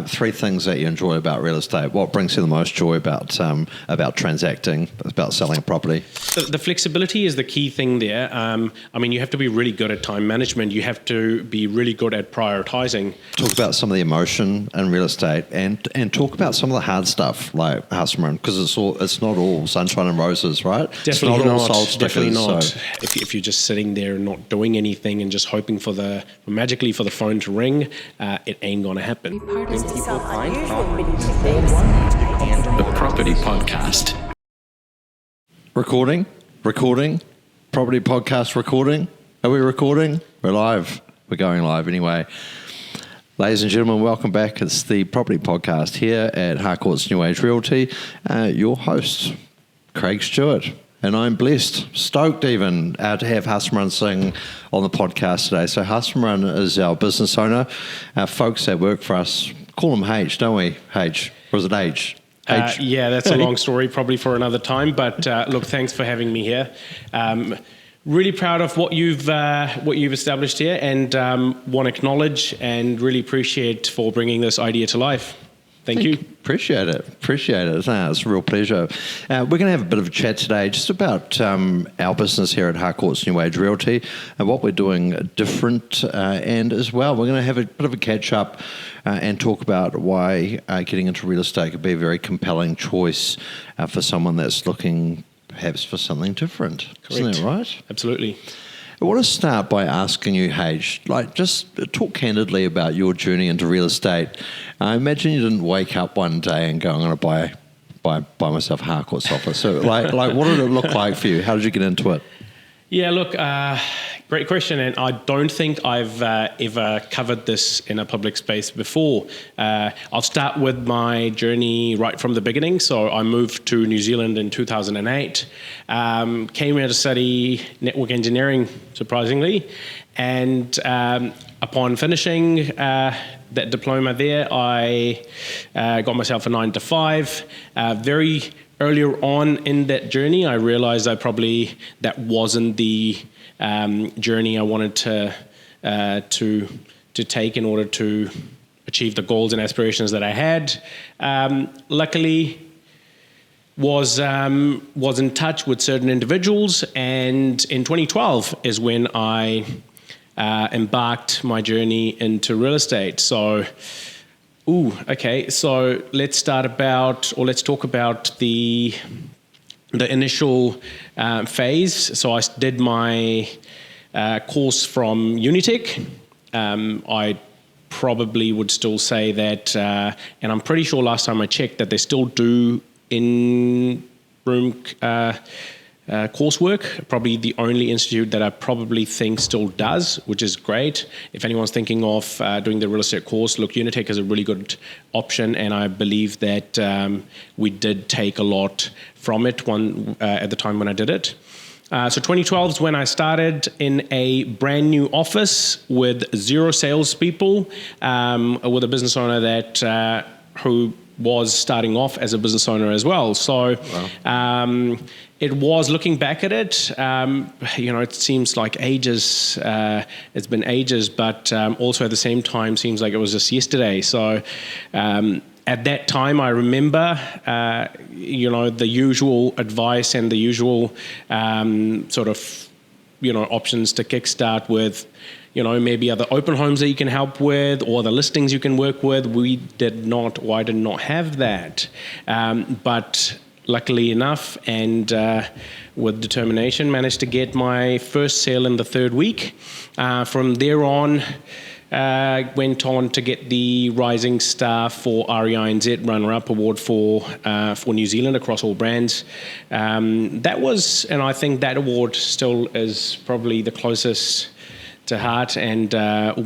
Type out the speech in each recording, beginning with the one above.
Three things that you enjoy about real estate. What brings you the most joy about transacting, about selling a property? The flexibility is the key thing there. You have to be really good at time management. You have to be really good at prioritizing. Talk about some of the emotion in real estate, and talk about some of the hard stuff, like Harsimran, because it's not all sunshine and roses, right? Definitely it's not. All sold stickers, definitely not. So. If you're just sitting there and not doing anything and just hoping magically for the phone to ring, it ain't gonna happen. People find the Property Podcast. Recording. Property Podcast recording. Are we recording? We're live. We're going live anyway. Ladies and gentlemen, welcome back. It's the Property Podcast here at Harcourts New Age Realty. Your host, Craig Stewart. And I'm blessed, stoked even, to have Harsimran Singh on the podcast today. So Harsimran is our business owner. Folks that work for us call him H, don't we? H. Or is it H? Yeah, that's a long story, probably for another time. But look, thanks for having me here. Really proud of what you've established here, and want to acknowledge and really appreciate for bringing this idea to life. Thank you. Appreciate it. It's a real pleasure. We're going to have a bit of a chat today just about our business here at Harcourts New Age Realty and what we're doing different. And as well, we're going to have a bit of a catch up and talk about why getting into real estate could be a very compelling choice for someone that's looking perhaps for something different. Correct. Isn't that right? Absolutely. I want to start by asking you, H, just talk candidly about your journey into real estate. I imagine you didn't wake up one day and go, I'm going to buy myself a Harcourts office. So, what did it look like for you? How did you get into it? Yeah, look, great question, and I don't think I've ever covered this in a public space before. I'll start with my journey right from the beginning. So I moved to New Zealand in 2008, came here to study network engineering, surprisingly, and upon finishing that diploma there, I got myself a 9-to-5. Very earlier on in that journey, I realized that wasn't the journey I wanted to take in order to achieve the goals and aspirations that I had. Luckily, was in touch with certain individuals, and in 2012 is when I embarked my journey into real estate. So. So let's talk about the initial phase. So I did my course from Unitec. I probably would still say that, and I'm pretty sure last time I checked that they still do in-room coursework, probably the only institute that I probably think still does, which is great. If anyone's thinking of doing the real estate course, look, Unitec is a really good option, and I believe that we did take a lot from it at the time when I did it. So 2012 is when I started in a brand new office with 0 salespeople, with a business owner that who was starting off as a business owner as well. So wow. It was, looking back at it, it seems like ages, it's been ages, but also at the same time seems like it was just yesterday. So at that time, I remember, the usual advice and the usual options to kickstart with, maybe other open homes that you can help with or the listings you can work with. I did not have that. But luckily enough, and with determination, managed to get my first sale in the 3rd week. From there on, went on to get the Rising Star for REINZ Runner-Up Award for New Zealand across all brands. That was, and I think that award still is probably the closest to heart, and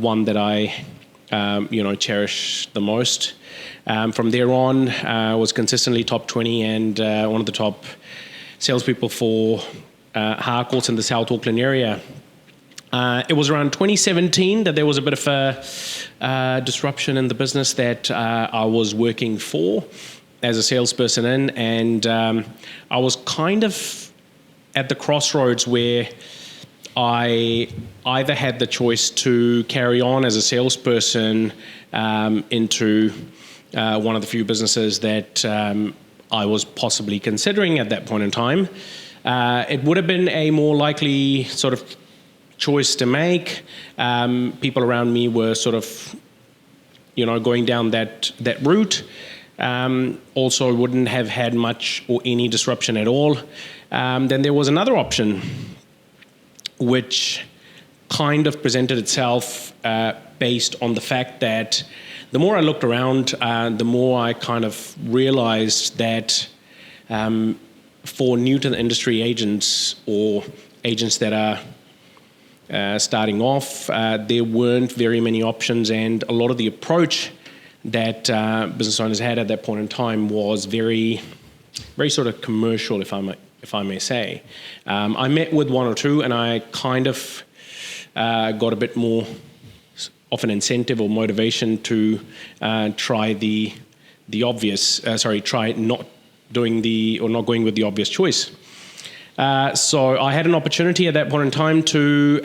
one that I cherish the most. From there on, was consistently top 20 and one of the top salespeople for Harcourts in the South Auckland area. It was around 2017 that there was a bit of a disruption in the business that I was working for as a salesperson in, and I was kind of at the crossroads where I either had the choice to carry on as a salesperson into one of the few businesses that I was possibly considering at that point in time. It would have been a more likely sort of choice to make. People around me were sort of, going down that route. Also wouldn't have had much or any disruption at all. Then there was another option, which kind of presented itself based on the fact that the more I looked around, the more I kind of realized that for new to the industry agents or agents that are starting off, there weren't very many options, and a lot of the approach that business owners had at that point in time was very, very sort of commercial, if I may say. I met with one or two, and I kind of got a bit more of an incentive or motivation to try try not going with the obvious choice. So I had an opportunity at that point in time to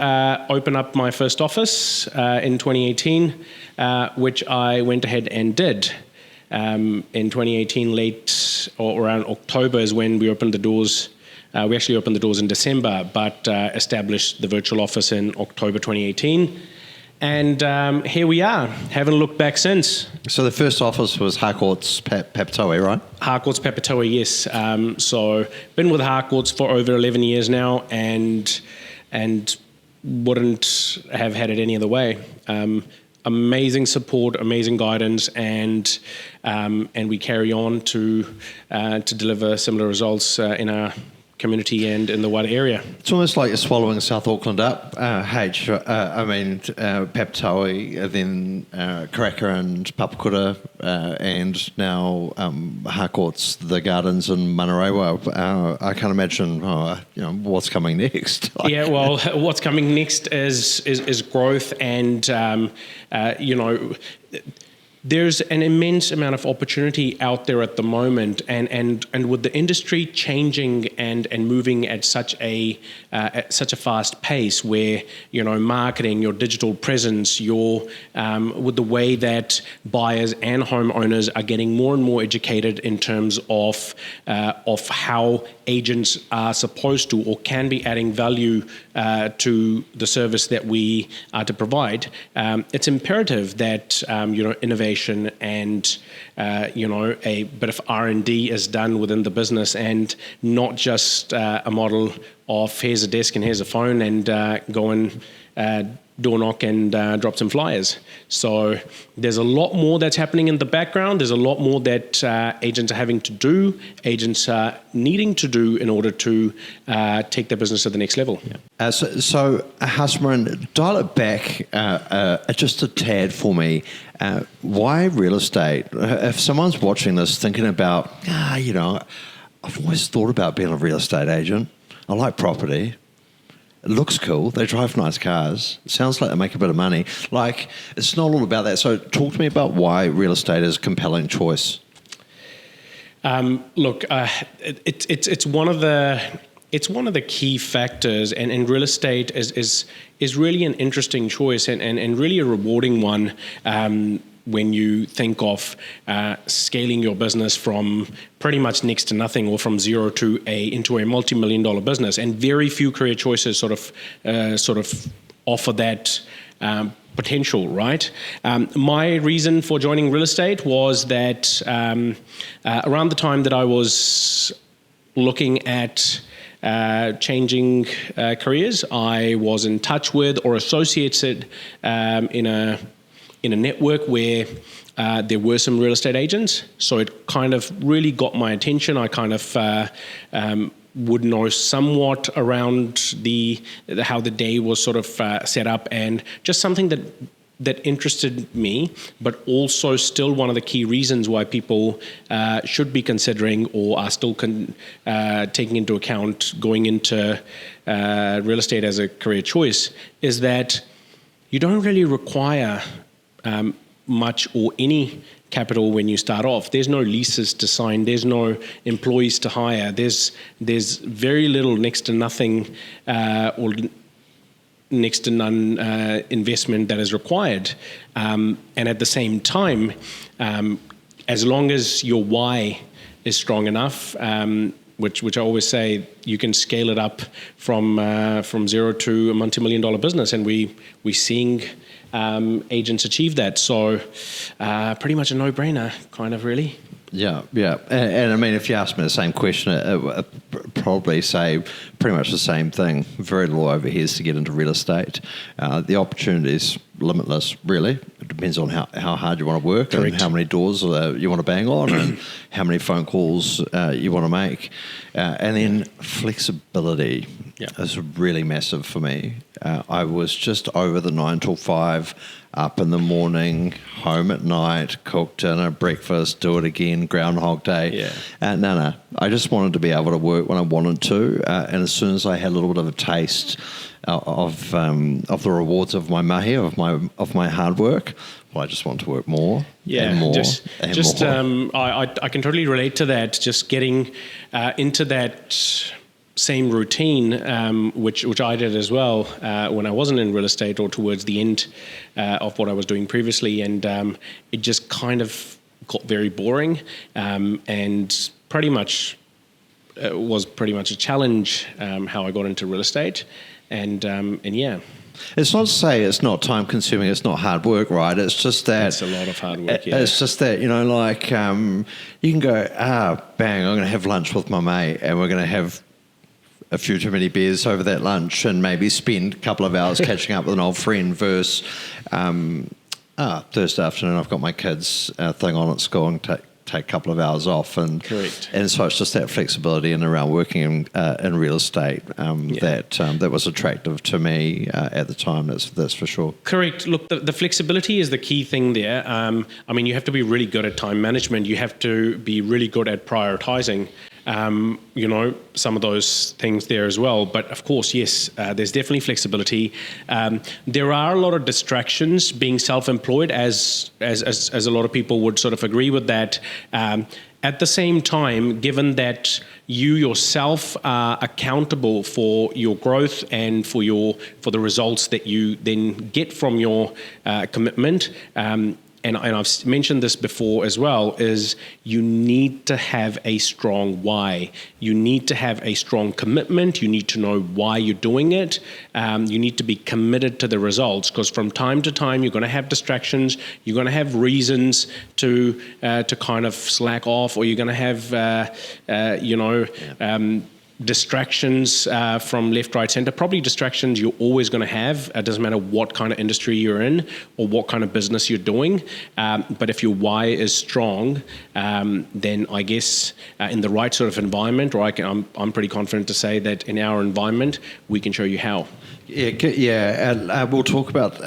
open up my first office in 2018, which I went ahead and did. In 2018, late or around October is when we opened the doors. We actually opened the doors in December, but established the virtual office in October 2018. And here we are. Haven't looked back since. So the first office was Harcourts Papatoetoe, right? Harcourts Papatoetoe, yes. So been with Harcourts for over 11 years now, and wouldn't have had it any other way. Amazing support, amazing guidance, and we carry on to deliver similar results in our community and in the wider area. It's almost like you're swallowing South Auckland up, Papatoetoe, then Karaka and Papakura, and now Harcourts, the Gardens and Manurewa. I can't imagine, what's coming next. Yeah, well, what's coming next is growth, and there's an immense amount of opportunity out there at the moment, and with the industry changing and moving at such a fast pace, where marketing, your digital presence, with the way that buyers and homeowners are getting more and more educated in terms of how agents are supposed to or can be adding value to the service that we are to provide. It's imperative that innovation and a bit of R&D is done within the business, and not just a model of here's a desk and here's a phone and go and door knock and drop some flyers. So there's a lot more that's happening in the background. There's a lot more that agents are having to do, agents are needing to do in order to take their business to the next level. Yeah. So Harsimran, dial it back just a tad for me. Why real estate? If someone's watching this thinking about, I've always thought about being a real estate agent. I like property. It looks cool. They drive nice cars. It sounds like they make a bit of money. Like, it's not all about that. So talk to me about why real estate is a compelling choice. Look, it's one of the key factors, and real estate is really an interesting choice and really a rewarding one. When you think of scaling your business from pretty much next to nothing, or from zero into a multi-million-dollar business, and very few career choices sort of offer that potential, right? My reason for joining real estate was that around the time that I was looking at changing careers, I was in touch with or associated in a network where there were some real estate agents. So it kind of really got my attention. I kind of would know somewhat around how the day was sort of set up, and just something that interested me, but also still one of the key reasons why people should be considering or are still taking into account going into real estate as a career choice, is that you don't really require much or any capital when you start off. There's no leases to sign. There's no employees to hire. There's very little, next to nothing, or next to none investment that is required. And at the same time, as long as your why is strong enough, which I always say, you can scale it up from zero to a multi-million-dollar business, and we're seeing agents achieve that. So pretty much a no-brainer, kind of, really. Yeah. And I mean, if you ask me the same question, I'd probably say pretty much the same thing. Very little overheads to get into real estate. The opportunity is limitless, really. It depends on how hard you want to work. Correct. And how many doors you want to bang on and how many phone calls you want to make. And then flexibility is really massive for me. I was just over the 9 till 5, up in the morning, home at night, cook dinner, breakfast, do it again, Groundhog Day. Yeah. No. I just wanted to be able to work when I wanted to. And as soon as I had a little bit of a taste of the rewards of my mahi, of my hard work, well, I just want to work more and more and more. I can totally relate to that. Just getting into that same routine, which I did as well when I wasn't in real estate or towards the end of what I was doing previously, and it just kind of got very boring, and pretty much was pretty much a challenge how I got into real estate, and yeah. It's not to say it's not time consuming, it's not hard work, right? It's just that it's a lot of hard work. Yeah. It's just that, like you can go, bang, I'm going to have lunch with my mate, and we're going to have a few too many beers over that lunch and maybe spend a couple of hours catching up with an old friend versus Thursday afternoon I've got my kids thing on at school and take a couple of hours off. And correct. And so it's just that flexibility and around working in real estate that was attractive to me at the time, that's for sure. Correct. Look, the flexibility is the key thing there. I mean, you have to be really good at time management. You have to be really good at prioritizing. Some of those things there as well. But of course, yes, there's definitely flexibility. There are a lot of distractions being self-employed, as a lot of people would sort of agree with that. At the same time, given that you yourself are accountable for your growth and for the results that you then get from your commitment, and I've mentioned this before as well, is you need to have a strong why. You need to have a strong commitment. You need to know why you're doing it. You need to be committed to the results, because from time to time you're going to have distractions. You're going to have reasons to kind of slack off, or you're going to have distractions from left, right, center. Probably distractions you're always going to have. It doesn't matter what kind of industry you're in or what kind of business you're doing. But if your why is strong, then I guess in the right sort of environment, or I'm pretty confident to say that in our environment, we can show you how. And we'll talk about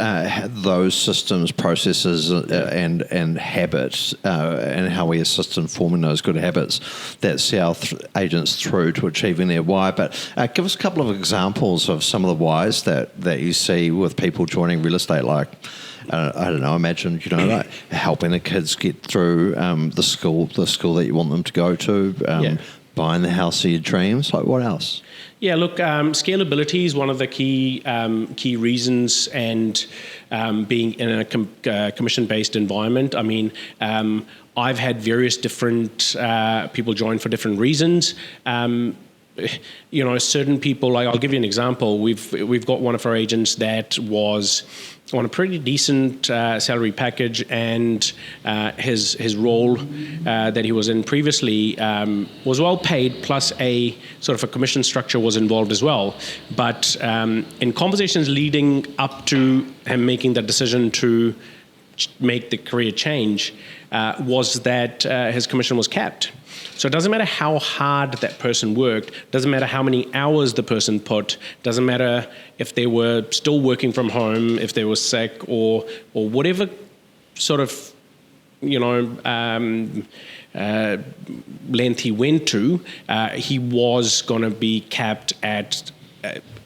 those systems, processes, and habits, and how we assist in forming those good habits that see our agents through to achieving their why. But give us a couple of examples of some of the whys that you see with people joining real estate, like, I don't know, imagine, like helping the kids get through the school that you want them to go to, buying the house of your dreams. Like, what else? Yeah, look, scalability is one of the key reasons, and being in a commission-based environment. I mean, I've had various different people join for different reasons. Certain people, like, I'll give you an example. We've got one of our agents that was on a pretty decent salary package, and his role that he was in previously was well paid, plus a sort of a commission structure was involved as well. But in conversations leading up to him making the decision to make the career change, was that his commission was capped. So it doesn't matter how hard that person worked, doesn't matter how many hours the person put, doesn't matter if they were still working from home, if they were sick, or whatever sort of length he went to, he was going to be capped at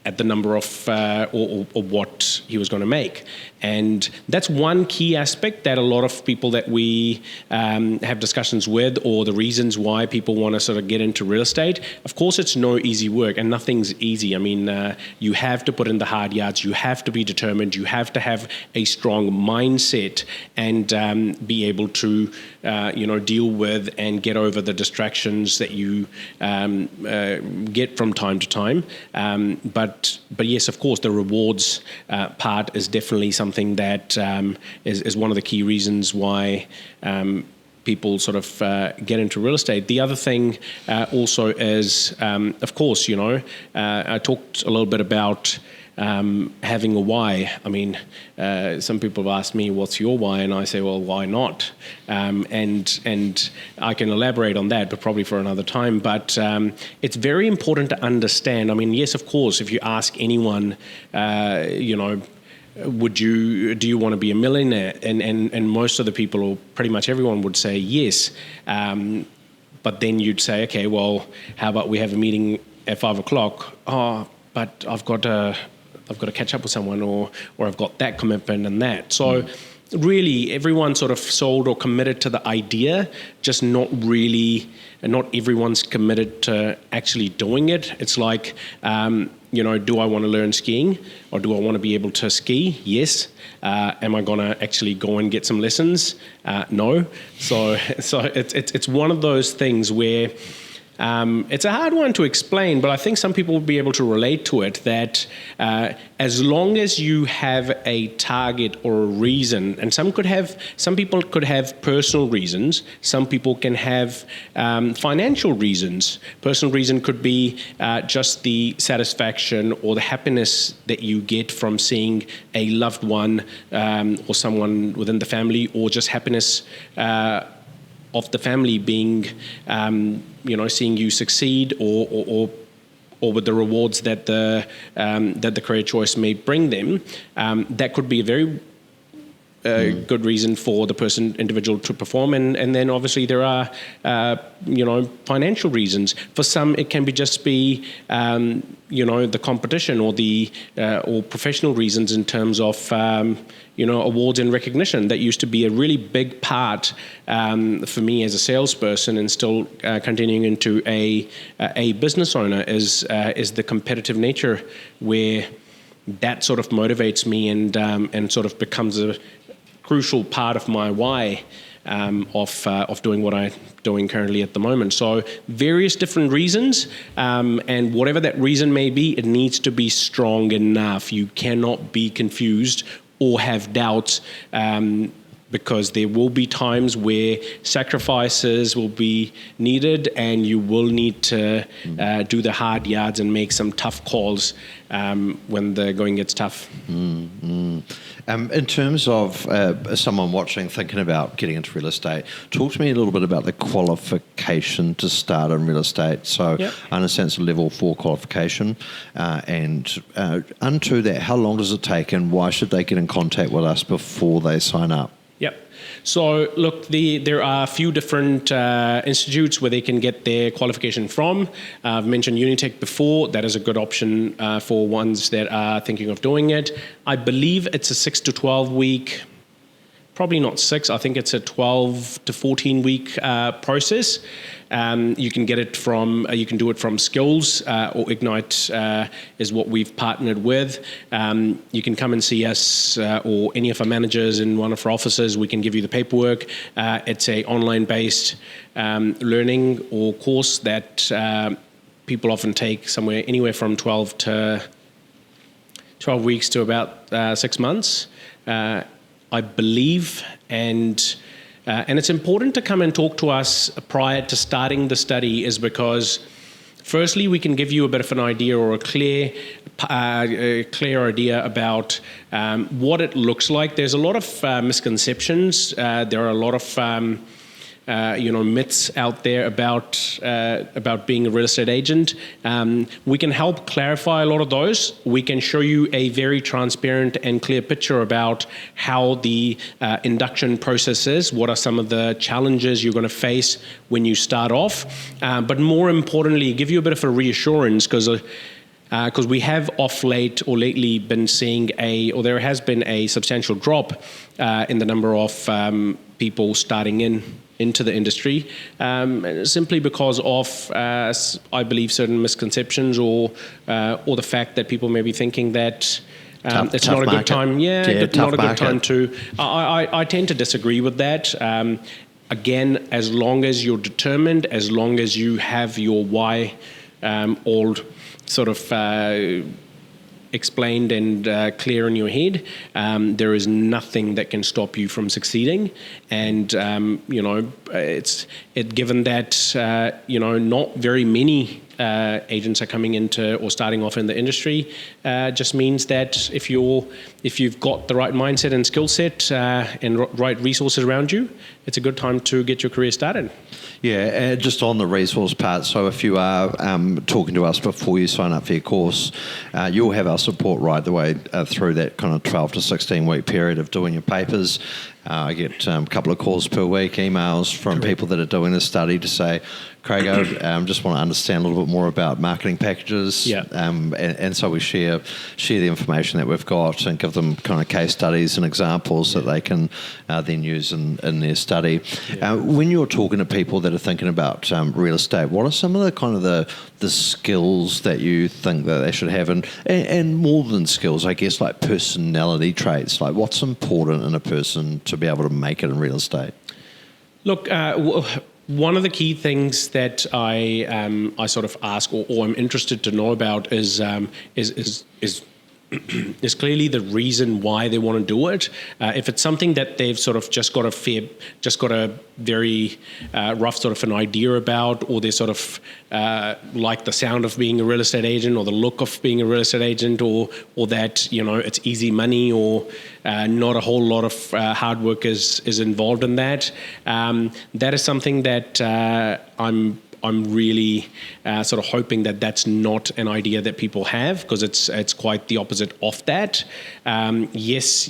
at the number of or what he was going to make. And that's one key aspect that a lot of people that we have discussions with, or the reasons why people want to sort of get into real estate. Of course, it's no easy work, and nothing's easy. I mean, you have to put in the hard yards. You have to be determined. You have to have a strong mindset and be able to, deal with and get over the distractions that you get from time to time. But yes, of course, the rewards part is definitely something that is one of the key reasons why people sort of get into real estate. The other thing also is, of course, I talked a little bit about having a why. I mean, some people have asked me, what's your why? And I say, well, why not? And I can elaborate on that, but probably for another time. But it's very important to understand. I mean, yes, of course, if you ask anyone, do you want to be a millionaire? And most of the people, or pretty much everyone, would say yes. But then you'd say, okay, well, how about we have a meeting at 5:00? Oh, but I've got to catch up with someone, or I've got that commitment and that. So really, everyone sort of sold or committed to the idea, just not everyone's committed to actually doing it. It's like, do I want to learn skiing, or do I want to be able to ski? Yes. Am I going to actually go and get some lessons? No. So it's one of those things where it's a hard one to explain, but I think some people will be able to relate to it, that as long as you have a target or a reason, and some people could have personal reasons, some people can have financial reasons. Personal reason could be just the satisfaction or the happiness that you get from seeing a loved one or someone within the family, or just happiness of the family being, seeing you succeed, or with the rewards that the career choice may bring them. That could be a very good reason for the individual to perform, and then obviously there are financial reasons. For some, it can just be the competition, or or professional reasons in terms of awards and recognition. That used to be a really big part for me as a salesperson, and still continuing into a business owner, is the competitive nature, where that sort of motivates me and sort of becomes a crucial part of my why of doing what I'm doing currently at the moment. So various different reasons, and whatever that reason may be, it needs to be strong enough. You cannot be confused or have doubts, because there will be times where sacrifices will be needed, and you will need to do the hard yards and make some tough calls when the going gets tough. In terms of someone watching, thinking about getting into real estate, talk to me a little bit about the qualification to start in real estate. So I understand it's a level 4 qualification, and unto that, how long does it take, and why should they get in contact with us before they sign up? Yep. So look, there are a few different institutes where they can get their qualification from. I've mentioned Unitech before. That is a good option for ones that are thinking of doing it. I believe it's a 6 to 12 week, probably not 6. I think it's a 12 to 14 week process. You can get it from, you can do it from Skills, or Ignite is what we've partnered with. You can come and see us, or any of our managers in one of our offices. We can give you the paperwork. It's a online-based learning or course that people often take anywhere from 12 weeks to about 6 months, I believe, and it's important to come and talk to us prior to starting the study, is because firstly, we can give you a bit of an idea, or a clear idea about what it looks like. There's a lot of misconceptions. There are a lot of myths out there about being a real estate agent. We can help clarify a lot of those. We can show you a very transparent and clear picture about how the induction process is, what are some of the challenges you're going to face when you start off, but more importantly, give you a bit of a reassurance, because because we have off late or lately been seeing there has been a substantial drop in the number of people starting into the industry, simply because of, I believe, certain misconceptions or the fact that people may be thinking that it's not a good time. Not a good time to. I tend to disagree with that. Again, as long as you're determined, as long as you have your why all sort of explained and clear in your head, there is nothing that can stop you from succeeding. And given that not very many agents are coming into or starting off in the industry, just means that if you've got the right mindset and skill set and right resources around you, it's a good time to get your career started. Yeah, just on the resource part, so if you are talking to us before you sign up for your course, you'll have our support right the way through that kind of 12 to 16 week period of doing your papers. I get a couple of calls per week, emails from people that are doing this study to say, Craig, I just want to understand a little bit more about marketing packages. Yeah. And so we share the information that we've got and give them kind of case studies and examples that they can then use in their study. Yeah. When you're talking to people that are thinking about real estate, what are some of the kind of the skills that you think that they should have? And more than skills, I guess, like personality traits, like what's important in a person to be able to make it in real estate? Look, one of the key things that I sort of ask or I'm interested to know about is clearly the reason why they want to do it. If it's something that they've sort of just got a very rough sort of an idea about, or they sort of like the sound of being a real estate agent, or the look of being a real estate agent, or that it's easy money, or not a whole lot of hard work is involved in that. That is something that I'm really sort of hoping that that's not an idea that people have, because it's quite the opposite of that. Yes,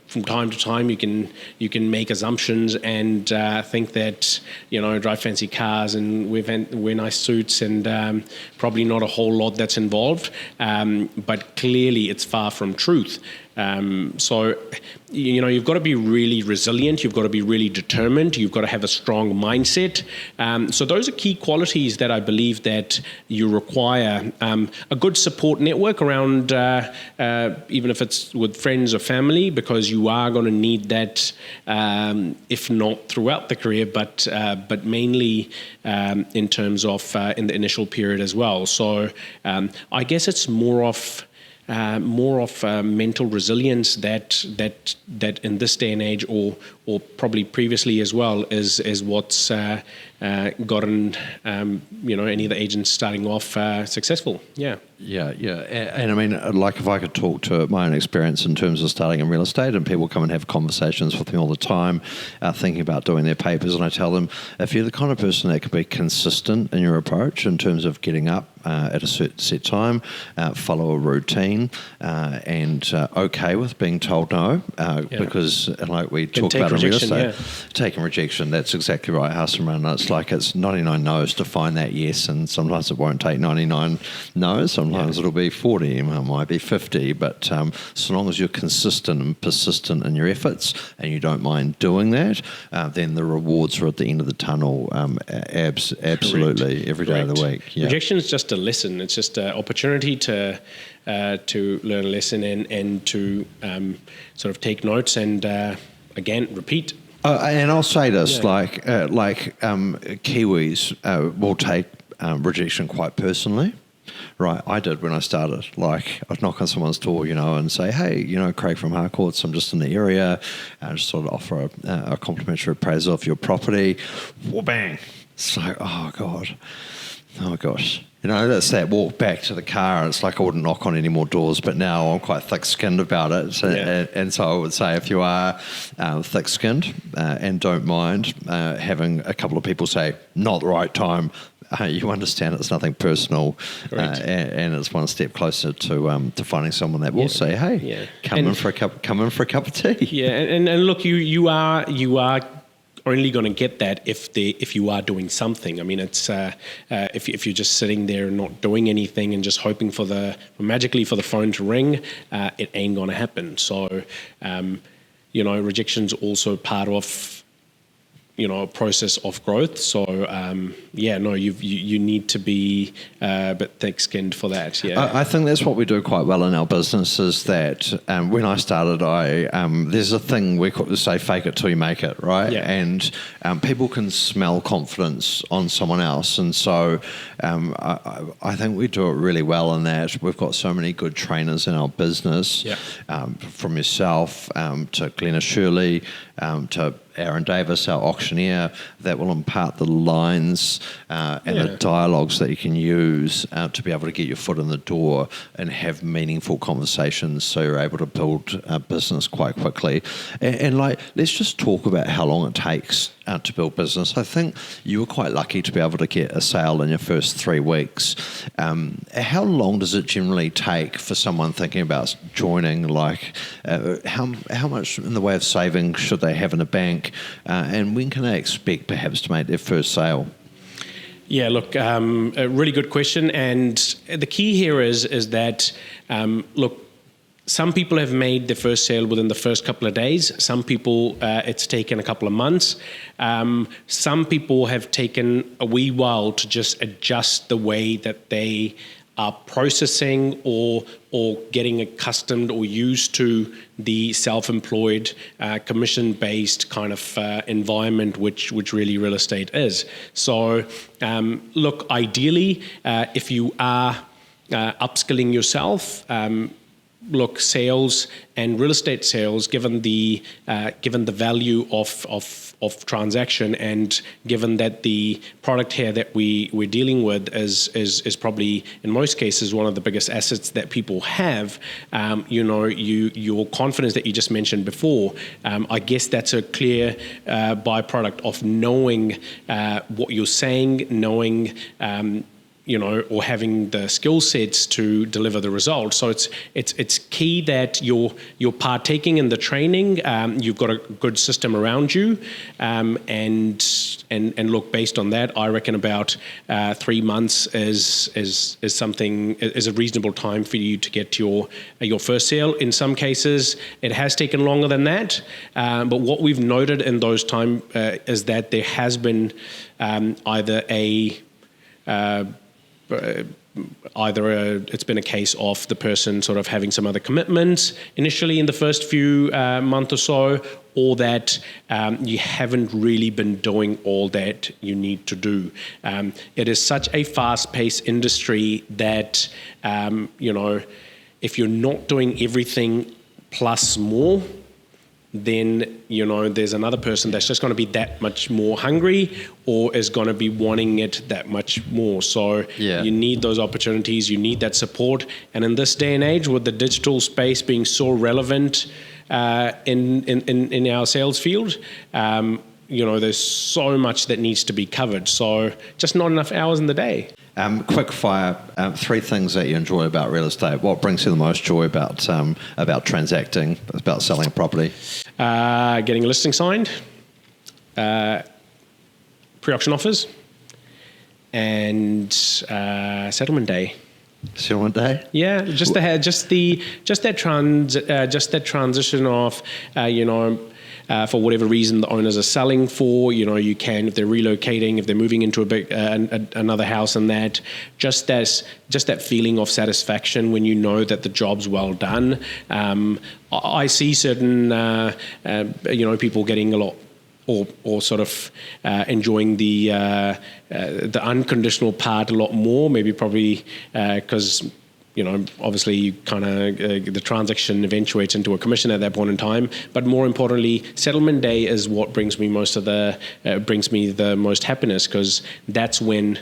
from time to time you can make assumptions and think that drive fancy cars and wear nice suits and probably not a whole lot that's involved. But clearly it's far from truth. So, you've got to be really resilient. You've got to be really determined. You've got to have a strong mindset. So those are key qualities that I believe that you require. A good support network around, even if it's with friends or family, because you are going to need that, if not throughout the career, but mainly in terms of in the initial period as well. So I guess it's more of mental resilience that in this day and age, or probably previously as well, is what's gotten any of the agents starting off successful. Yeah. And I mean, like, if I could talk to my own experience in terms of starting in real estate, and people come and have conversations with me all the time, thinking about doing their papers, and I tell them, if you're the kind of person that can be consistent in your approach in terms of getting up at a set time, follow a routine, and okay with being told no, because like we talked about in real estate, taking rejection, that's exactly right, Harsimran. It's like it's 99 no's to find that yes, and sometimes it won't take 99 no's, sometimes it'll be 40, it might be 50, but so long as you're consistent and persistent in your efforts and you don't mind doing that, then the rewards are at the end of the tunnel, absolutely. Correct. Every day of the week. Yeah. Rejection is just a lesson. It's just an opportunity to learn a lesson and to sort of take notes and again repeat. And I'll say this, like Kiwis will take rejection quite personally. Right, I did when I started. Like, I'd knock on someone's door, and say, hey, Craig from Harcourts, I'm just in the area. I just sort of offer a complimentary appraisal of your property. Whoa, bang. It's like, oh, God. Oh, gosh. That's that walk back to the car. It's like I wouldn't knock on any more doors, but now I'm quite thick-skinned about it. So, and so I would say, if you are thick-skinned and don't mind having a couple of people say, not the right time, you understand it's nothing personal, and it's one step closer to finding someone that will say, "Hey, come in for a cup of tea." Yeah, and look, you are only going to get that if you are doing something. I mean, it's if you're just sitting there and not doing anything and just hoping magically for the phone to ring, it ain't going to happen. So, rejection's also part of a process of growth. So you need to be a bit thick-skinned for that. Yeah, I think that's what we do quite well in our business. Is that when I started, there's a thing we say, fake it till you make it, right? Yeah. And people can smell confidence on someone else, and so I think we do it really well in that we've got so many good trainers in our business. Yeah. From yourself to Glenna Shirley to Aaron Davis, our auctioneer, that will impart the lines and the dialogues that you can use to be able to get your foot in the door and have meaningful conversations, so you're able to build a business quite quickly. And let's just talk about how long it takes to build business. I think you were quite lucky to be able to get a sale in your first 3 weeks. How long does it generally take for someone thinking about joining? How much in the way of saving should they have in a bank? And when can they expect perhaps to make their first sale? Yeah, look, a really good question. And the key here is that, some people have made their first sale within the first couple of days. Some people, it's taken a couple of months. Some people have taken a wee while to just adjust the way that they are processing or getting accustomed or used to the self-employed, commission-based kind of environment which really real estate is. So, ideally, if you are upskilling yourself, sales and real estate sales, given the value of transaction, and given that the product here that we're dealing with is probably in most cases one of the biggest assets that people have. Your confidence that you just mentioned before, I guess that's a clear byproduct of knowing what you're saying, knowing or having the skill sets to deliver the results. So it's key that you're partaking in the training. You've got a good system around you, and look, based on that, I reckon about 3 months is a reasonable time for you to get your first sale. In some cases, it has taken longer than that. But what we've noted in those time is that there has been it's been a case of the person sort of having some other commitments initially in the first few month or so, or that you haven't really been doing all that you need to do. It is such a fast-paced industry that, if you're not doing everything plus more, then there's another person that's just going to be that much more hungry, or is going to be wanting it that much more. So you need those opportunities, you need that support. And in this day and age, with the digital space being so relevant in our sales field, there's so much that needs to be covered. So just not enough hours in the day. Quick fire, 3 things that you enjoy about real estate. What brings you the most joy about transacting, about selling a property? Getting a listing signed, pre-auction offers, and settlement day. Settlement day? Yeah, just that transition of for whatever reason the owners are selling for, you can, if they're relocating, if they're moving into a big another house, and that just that feeling of satisfaction when you know that the job's well done. I see certain people getting a lot, or sort of enjoying the unconditional part a lot more, probably because obviously you kind of the transaction eventuates into a commission at that point in time. But more importantly, settlement day is what brings me the most happiness, because that's when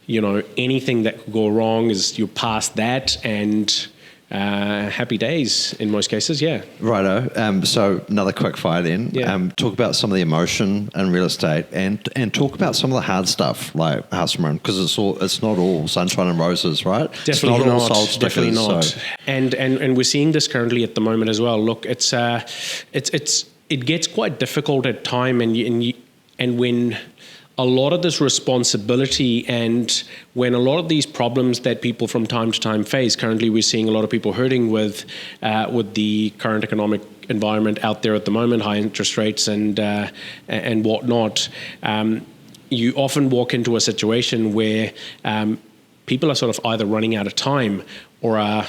anything that could go wrong is you're past that, and happy days in most cases. Yeah. Righto. So another quick fire then. Yeah. Talk about some of the emotion in real estate, and talk about some of the hard stuff, like Harsimran, because it's not all sunshine and roses, right? Definitely all sold stickers, definitely not. So. And we're seeing this currently at the moment as well. Look, it gets quite difficult at time, and And when a lot of this responsibility and when a lot of these problems that people from time to time face, currently we're seeing a lot of people hurting with the current economic environment out there at the moment, high interest rates and whatnot. You often walk into a situation where people are sort of either running out of time or are,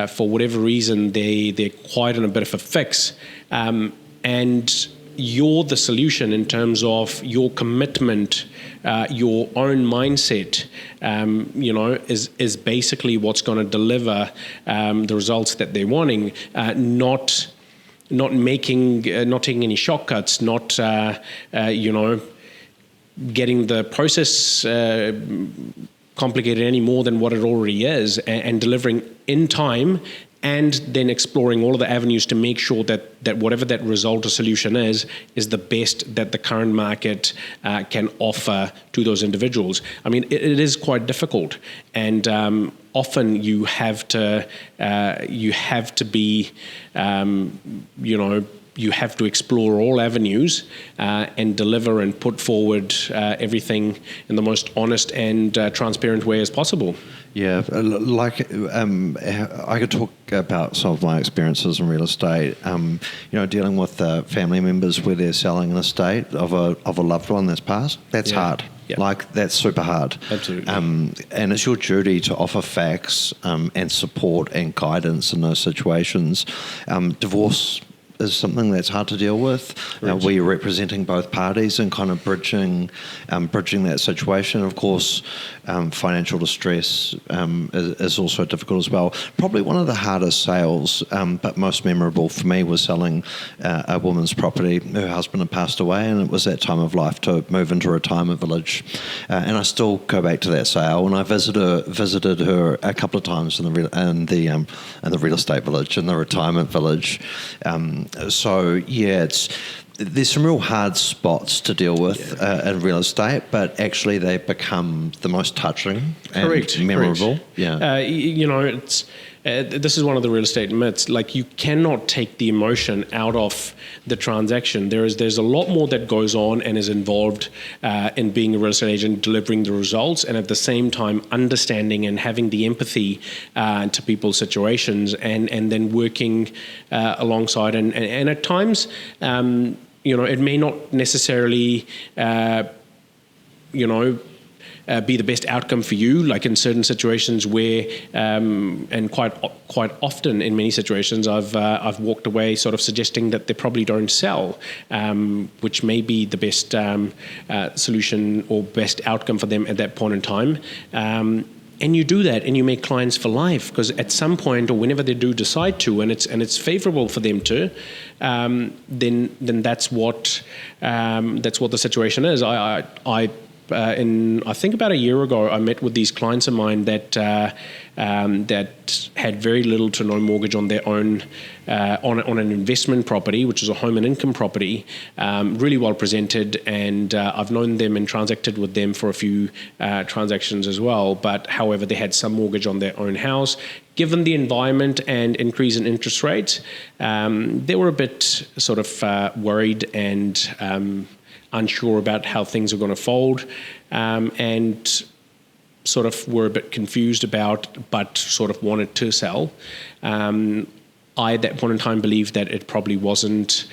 for whatever reason, they're quite in a bit of a fix. And you're the solution in terms of your commitment, your own mindset, is basically what's going to deliver the results that they're wanting, not taking any shortcuts, not getting the process complicated any more than what it already is, and delivering in time, and then exploring all of the avenues to make sure that whatever that result or solution is the best that the current market can offer to those individuals. I mean, it is quite difficult, and often you have to be, you have to explore all avenues and deliver and put forward everything in the most honest and transparent way as possible. Yeah, I could talk about some of my experiences in real estate. Dealing with family members where they're selling an estate of a loved one that's passed. That's hard. Yeah. That's super hard. Absolutely. And it's your duty to offer facts and support and guidance in those situations. Divorce is something that's hard to deal with, where you're representing both parties and kind of bridging that situation. Of course, financial distress is also difficult as well. Probably one of the hardest sales, but most memorable for me, was selling a woman's property. Her husband had passed away, and it was that time of life to move into a retirement village. And I still go back to that sale, and I visited her a couple of times in the real estate village, in the retirement village. There's some real hard spots to deal with in real estate, but actually they become the most touching and memorable. Correct. Yeah. This is one of the real estate myths. Like, you cannot take the emotion out of the transaction. There's a lot more that goes on and is involved in being a real estate agent, delivering the results, and at the same time understanding and having the empathy to people's situations, and then working alongside. And at times, it may not necessarily, be the best outcome for you, like in certain situations where, and quite often in many situations, I've walked away sort of suggesting that they probably don't sell, which may be the best solution or best outcome for them at that point in time. And you do that, and you make clients for life, because at some point, or whenever they do decide to, and it's favorable for them to, then that's what the situation is. I think about a year ago, I met with these clients of mine that had very little to no mortgage on their own, on an investment property, which is a home and income property, really well presented, and I've known them and transacted with them for a few transactions as well. But however, they had some mortgage on their own house. Given the environment and increase in interest rates, they were a bit sort of worried and unsure about how things are going to fold, and sort of were a bit confused but sort of wanted to sell. I, at that point in time, believed that it probably wasn't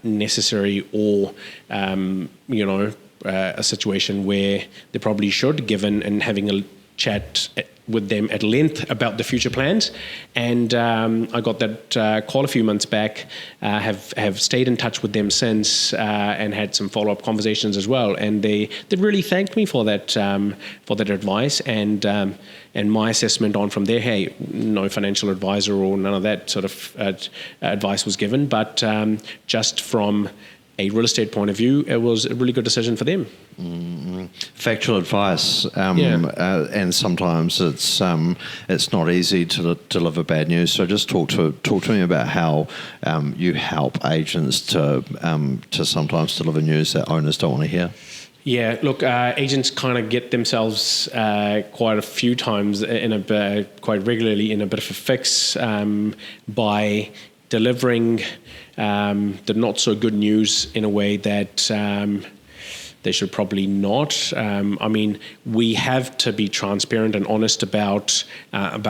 necessary or, a situation where they probably should, given and having a chat with them at length about the future plans. And I got that call a few months back, have stayed in touch with them since, and had some follow-up conversations as well. And they really thanked me for that advice and my assessment on from there. Hey, no financial advisor or none of that sort of advice was given, but just from a real estate point of view, it was a really good decision for them. Mm-hmm. Factual advice, and sometimes it's not easy to deliver bad news. So just talk to me about how you help agents to sometimes deliver news that owners don't want to hear. Yeah, look, agents kind of get themselves quite a few times quite regularly in a bit of a fix by delivering the not so good news in a way that they should probably not. I mean, we have to be transparent and honest about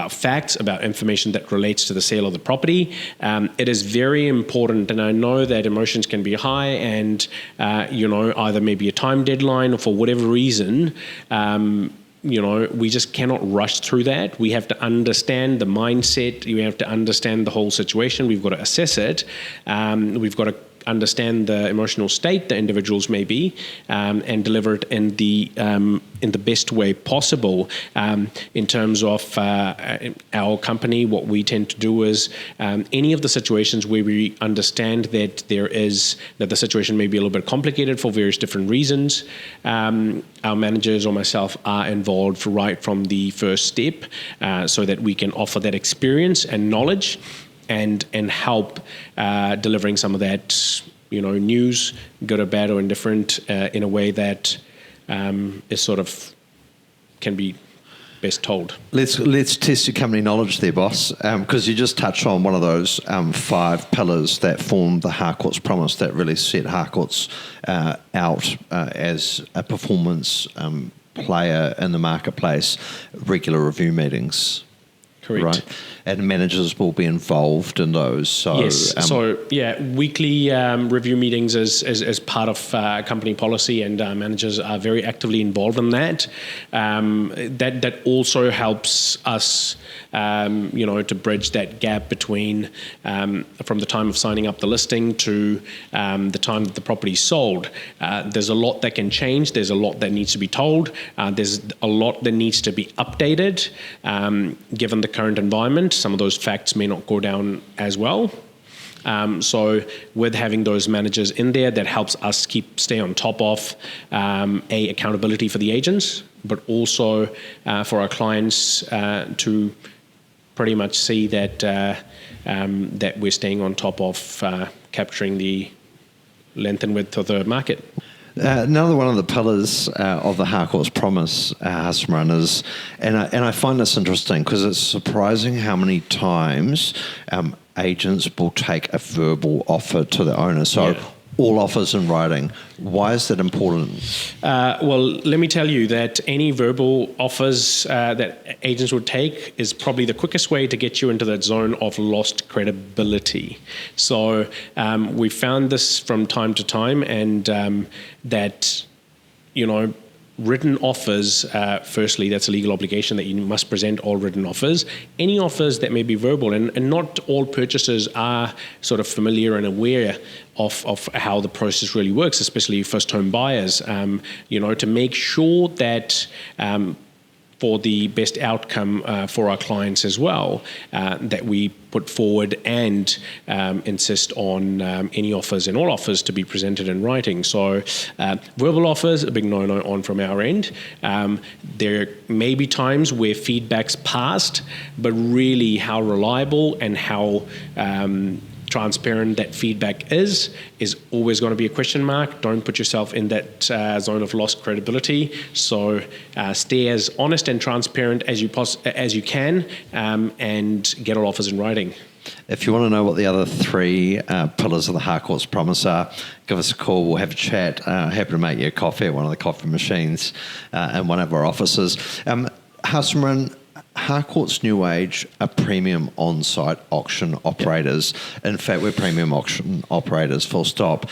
facts, about information that relates to the sale of the property. It is very important, and I know that emotions can be high, and either maybe a time deadline or for whatever reason. We just cannot rush through that. We have to understand the mindset. You have to understand the whole situation. We've got to assess it. We've got to understand the emotional state the individuals may be, and deliver it in the best way possible. In terms of our company, what we tend to do is any of the situations where we understand that the situation may be a little bit complicated for various different reasons, our managers or myself are involved right from the first step, so that we can offer that experience and knowledge and help delivering some of that, news, good or bad or indifferent, in a way that is sort of can be best told. Let's test your company knowledge there, boss, because you just touched on one of those 5 pillars that form the Harcourts Promise that really set Harcourts out as a performance player in the marketplace, regular review meetings. Correct. Right. And managers will be involved in those. So, yes. Weekly review meetings is part of company policy, and managers are very actively involved in that. That also helps us, to bridge that gap between from the time of signing up the listing to the time that the property is sold. There's a lot that can change. There's a lot that needs to be told. There's a lot that needs to be updated, given the current environment. Some of those facts may not go down as well. So with having those managers in there, that helps us stay on top of accountability for the agents, but also for our clients to pretty much see that that we're staying on top of capturing the length and width of the market. Another one of the pillars of the Harcourts Promise, Harsimran, is, and I find this interesting because it's surprising how many times agents will take a verbal offer to the owner. So all offers in writing. Why is that important? Well, let me tell you that any verbal offers that agents would take is probably the quickest way to get you into that zone of lost credibility. So we found this from time to time, and that, written offers, firstly, that's a legal obligation that you must present all written offers. Any offers that may be verbal, and not all purchasers are sort of familiar and aware of how the process really works, especially first home buyers, to make sure that for the best outcome for our clients as well, that we put forward and insist on any offers and all offers to be presented in writing. So verbal offers, a big no-no on from our end. There may be times where feedback's passed, but really how reliable and how transparent that feedback is always going to be a question mark. Don't put yourself in that zone of lost credibility. So stay as honest and transparent as you can, and get all offers in writing. If you want to know what the other 3 pillars of the Harcourts Promise are, give us a call. We'll have a chat. Happy to make you a coffee at one of the coffee machines in one of our offices. Harsimran, Harcourts New Age are premium on-site auction operators. In fact, we're premium auction operators, full stop.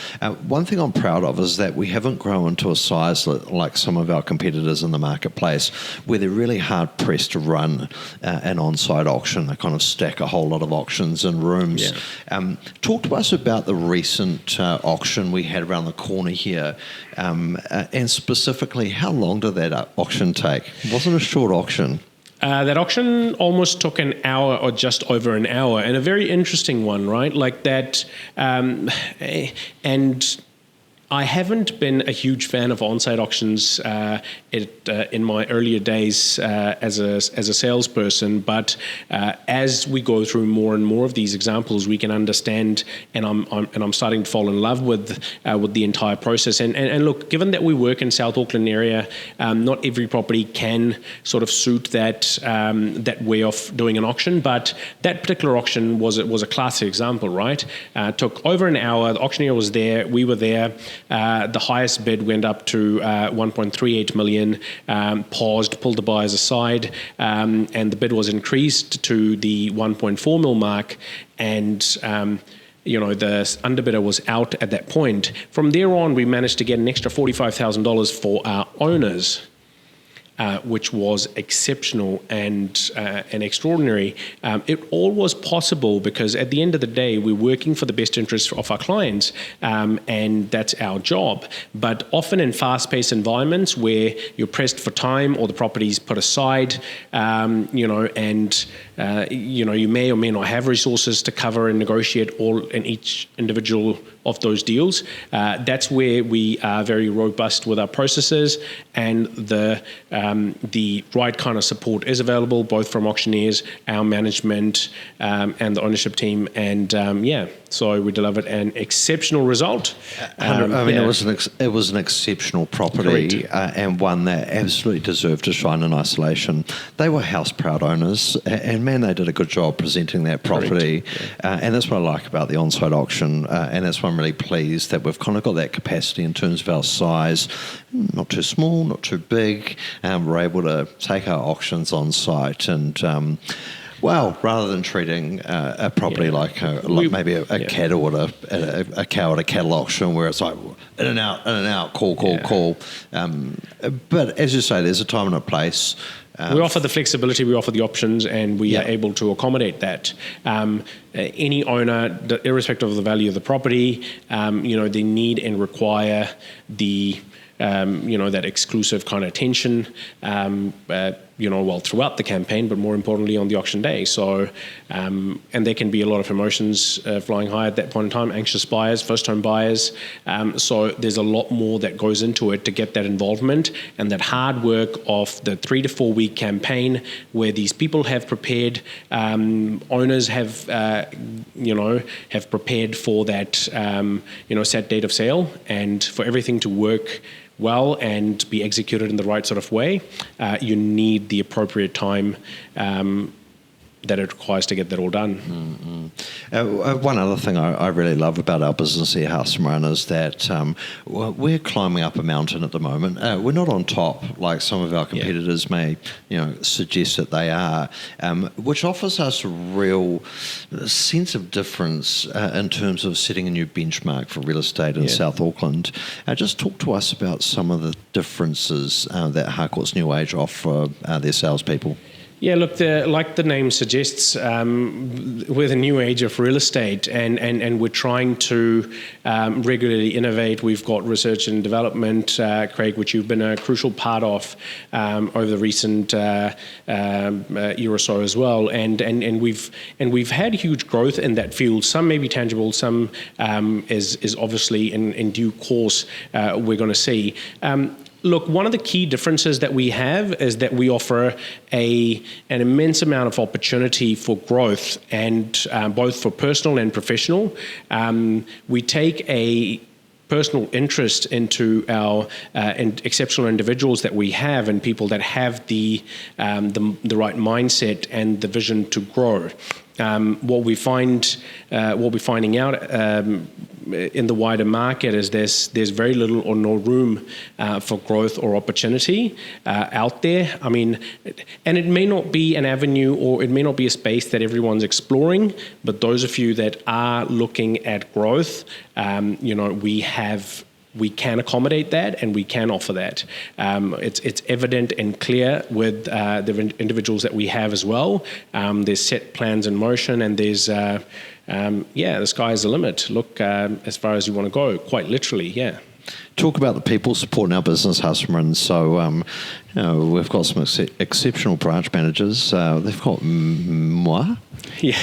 One thing I'm proud of is that we haven't grown to a size like some of our competitors in the marketplace, where they're really hard-pressed to run an on-site auction. They kind of stack a whole lot of auctions in rooms. Yeah. Talk to us about the recent auction we had around the corner here, and specifically, how long did that auction take? It wasn't a short auction. That auction almost took an hour or just over an hour, and a very interesting one, right? Like that, and I haven't been a huge fan of on-site auctions in my earlier days as a salesperson, but as we go through more and more of these examples, we can understand, and I'm starting to fall in love with the entire process. And look, given that we work in South Auckland area, not every property can sort of suit that way of doing an auction, but that particular auction was a classic example, right? Took over an hour. The auctioneer was there. We were there. The highest bid went up to 1.38 million, paused, pulled the buyers aside, and the bid was increased to the 1.4 mil mark, and the underbidder was out at that point. From there on, we managed to get an extra $45,000 for our owners, which was exceptional and extraordinary. It all was possible because at the end of the day, we're working for the best interests of our clients, and that's our job. But often in fast-paced environments where you're pressed for time or the property's put aside, you may or may not have resources to cover and negotiate all in each individual of those deals. That's where we are very robust with our processes, and the right kind of support is available both from auctioneers, our management, and the ownership team. And so we delivered an exceptional result. It was an exceptional property, and one that absolutely deserved to shine in isolation. They were house-proud owners, and man, they did a good job presenting that property. And that's what I like about the on-site auction, and that's why I'm really pleased that we've kind of got that capacity in terms of our size, not too small, not too big. We're able to take our auctions on site and rather than treating a property like maybe a cattle at a cow at a cattle auction where it's like in and out, call. But as you say, there's a time and a place. We offer the flexibility, we offer the options, and we are able to accommodate that. Any owner, irrespective of the value of the property, they need and require the that exclusive kind of attention, throughout the campaign, but more importantly on the auction day. So, and there can be a lot of emotions flying high at that point in time, anxious buyers, first-time buyers. So there's a lot more that goes into it to get that involvement and that hard work of the 3 to 4 week campaign where these people have prepared, owners have prepared for that, set date of sale, and for everything to work well and be executed in the right sort of way, you need the appropriate time that it requires to get that all done. One other thing I really love about our business here, Harsimran, is that we're climbing up a mountain at the moment. We're not on top like some of our competitors may suggest that they are, which offers us a real sense of difference in terms of setting a new benchmark for real estate in South Auckland. Just talk to us about some of the differences that Harcourts New Age offer their salespeople. Yeah, look, like the name suggests, we're the new age of real estate, and we're trying to regularly innovate. We've got research and development, Craig, which you've been a crucial part of over the recent year or so as well, and we've had huge growth in that field. Some may be tangible, some is obviously in due course we're going to see. Look, one of the key differences that we have is that we offer an immense amount of opportunity for growth, and both for personal and professional. We take a personal interest into our exceptional individuals that we have, and people that have the right mindset and the vision to grow. What we're finding out in the wider market is there's very little or no room for growth or opportunity out there. I mean, and it may not be an avenue or it may not be a space that everyone's exploring, but those of you that are looking at growth, we can accommodate that and we can offer that. It's evident and clear with the individuals that we have as well. There's set plans in motion, and there's the sky's the limit. Look as far as you want to go, quite literally, Talk about the people supporting our business, Harsimran. So, we've got some exceptional branch managers. They've got moi, Yeah.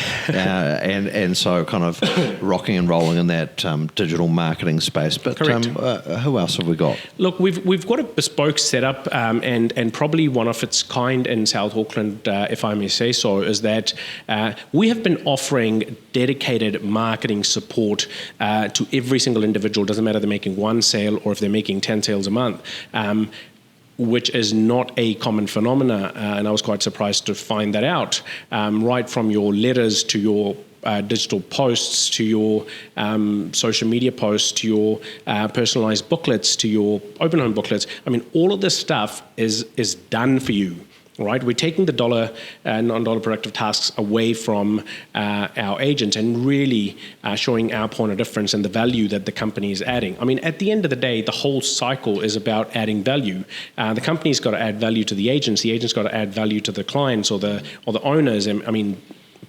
And so kind of rocking and rolling in that digital marketing space. But who else have we got? Look, we've got a bespoke setup, and probably one of its kind in South Auckland, if I may say so, is that we have been offering dedicated marketing support to every single individual. Doesn't matter if they're making one sale or if they're making 10 sales a month. Which is not a common phenomena, and I was quite surprised to find that out. Right from your letters to your digital posts, to your social media posts, to your personalized booklets, to your open home booklets. I mean, all of this stuff is done for you. Right, we're taking the non-dollar productive tasks away from our agents and really showing our point of difference and the value that the company is adding. I mean, at the end of the day, the whole cycle is about adding value. The company's got to add value to the agents. The agent's got to add value to the clients or the owners. And I mean,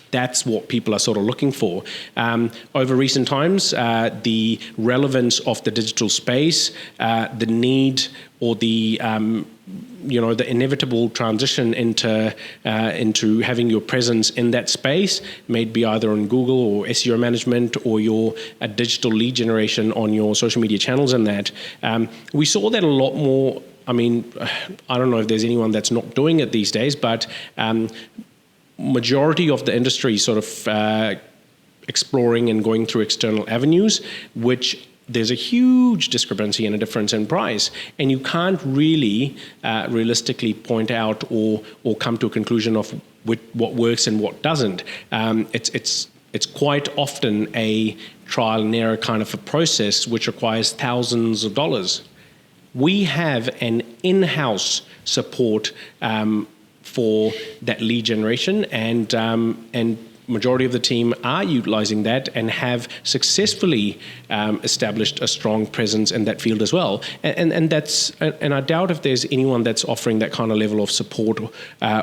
that's what people are sort of looking for. Over recent times, the relevance of the digital space, the need or the the inevitable transition into having your presence in that space, may it be either on Google or SEO management or your digital lead generation on your social media channels and that. We saw that a lot more. I mean, I don't know if there's anyone that's not doing it these days, but majority of the industry sort of exploring and going through external avenues, which there's a huge discrepancy and a difference in price, and you can't really realistically point out or come to a conclusion of what works and what doesn't. It's quite often a trial and error kind of a process which requires thousands of dollars. We have an in-house support for that lead generation, and majority of the team are utilizing that and have successfully established a strong presence in that field as well. And I doubt if there's anyone that's offering that kind of level of support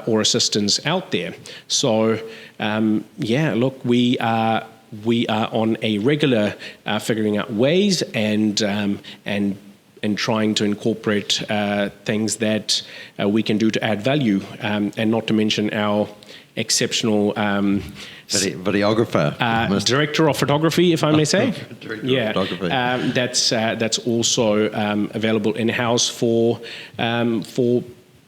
or assistance out there. So look, we are on a regular figuring out ways and trying to incorporate things that we can do to add value, and not to mention our exceptional videographer, director of photography, if I may say. Director of photography. That's also available in-house for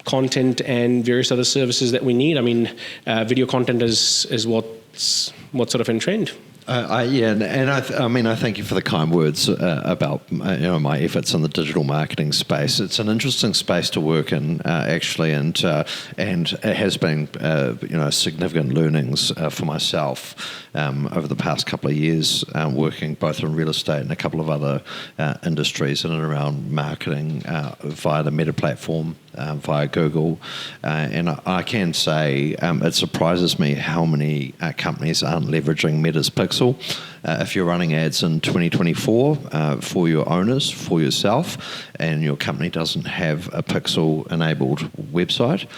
content and various other services that we need. I mean, video content is what's sort of in trend. I thank you for the kind words about my efforts in the digital marketing space. It's an interesting space to work in, actually, and it has been significant learnings for myself over the past couple of years, working both in real estate and a couple of other industries in and around marketing via the Meta platform, via Google, and I can say it surprises me how many companies aren't leveraging Meta's Pixel. If you're running ads in 2024 for your owners, for yourself, and your company doesn't have a Pixel-enabled website,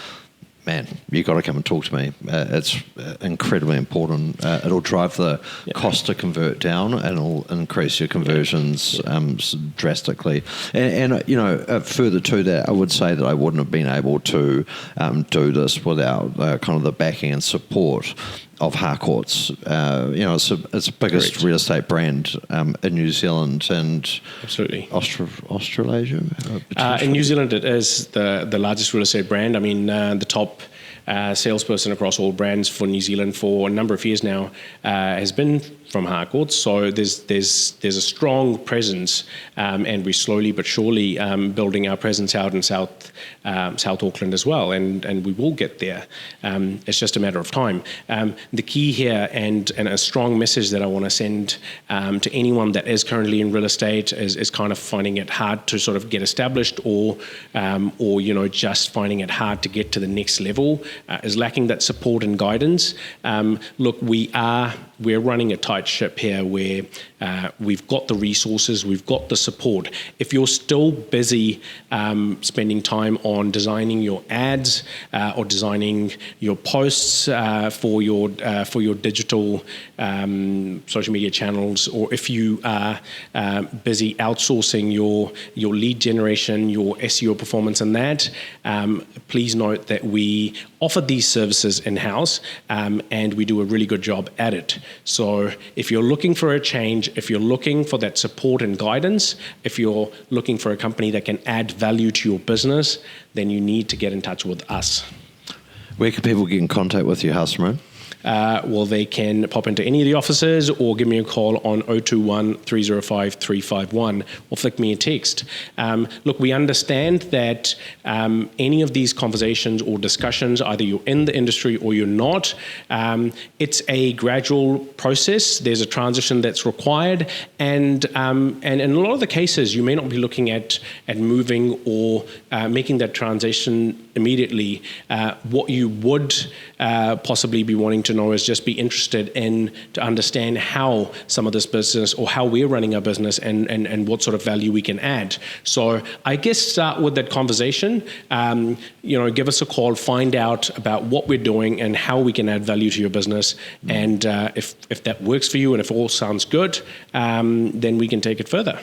man, you've got to come and talk to me. It's incredibly important. It'll drive the cost to convert down, and it'll increase your conversions drastically. And further to that, I would say that I wouldn't have been able to do this without kind of the backing and support of Harcourts. It's the biggest real estate brand in New Zealand and absolutely Australasia. In New Zealand, it is the largest real estate brand. I mean, the top salesperson across all brands for New Zealand for a number of years now has been from Harcourts. So there's a strong presence, and we're slowly but surely building our presence out in South Auckland as well, and we will get there. It's just a matter of time. The key here, and a strong message that I want to send to anyone that is currently in real estate is kind of finding it hard to sort of get established, or just finding it hard to get to the next level, is lacking that support and guidance. Look, we're running a tight ship here where we've got the resources, we've got the support. If you're still busy spending time on designing your ads or designing your posts for your digital social media channels, or if you are busy outsourcing your lead generation, your SEO performance and that, please note that we offer these services in-house, and we do a really good job at it. So if you're looking for a change, if you're looking for that support and guidance, if you're looking for a company that can add value to your business, then you need to get in touch with us. Where can people get in contact with you, Harsimran? Well, they can pop into any of the offices or give me a call on 021 305 351 or flick me a text. Look, we understand that any of these conversations or discussions, either you're in the industry or you're not, it's a gradual process. There's a transition that's required, and in a lot of the cases, you may not be looking at moving or making that transition immediately. What you would possibly be wanting to know is just be interested in to understand how some of this business or how we're running our business and what sort of value we can add. So I guess start with that conversation. Give us a call, find out about what we're doing and how we can add value to your business. And if that works for you and if all sounds good, then we can take it further.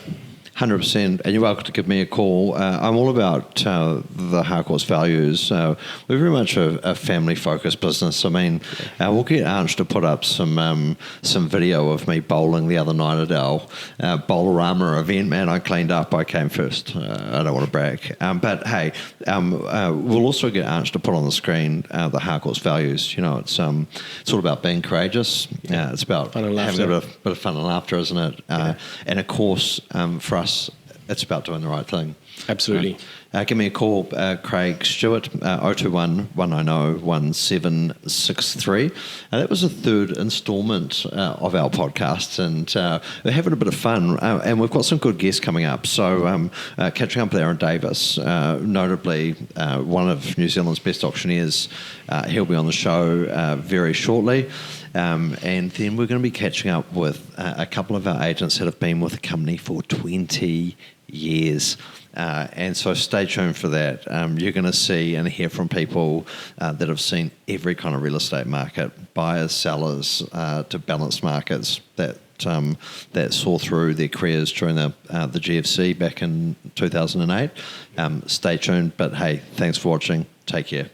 100%, and you're welcome to give me a call. I'm all about the Harcourts values. We're very much a family-focused business. I mean, we'll get Ange to put up some video of me bowling the other night at our Bowlerama event. Man, I cleaned up. I came first. I don't want to brag. But hey, we'll also get Ange to put on the screen the Harcourts values. It's all about being courageous. It's about having a bit of fun and laughter, isn't it? And of course, for us, it's about doing the right thing. Absolutely. Give me a call, Craig Stewart, 021 190 1763. That was the third instalment of our podcast, and we're having a bit of fun, and we've got some good guests coming up. So catching up with Aaron Davis, notably one of New Zealand's best auctioneers. He'll be on the show very shortly. And then we're going to be catching up with a couple of our agents that have been with the company for 20 years. And so stay tuned for that. You're going to see and hear from people that have seen every kind of real estate market, buyers, sellers, to balanced markets that saw through their careers during the GFC back in 2008. Stay tuned. But hey, thanks for watching. Take care.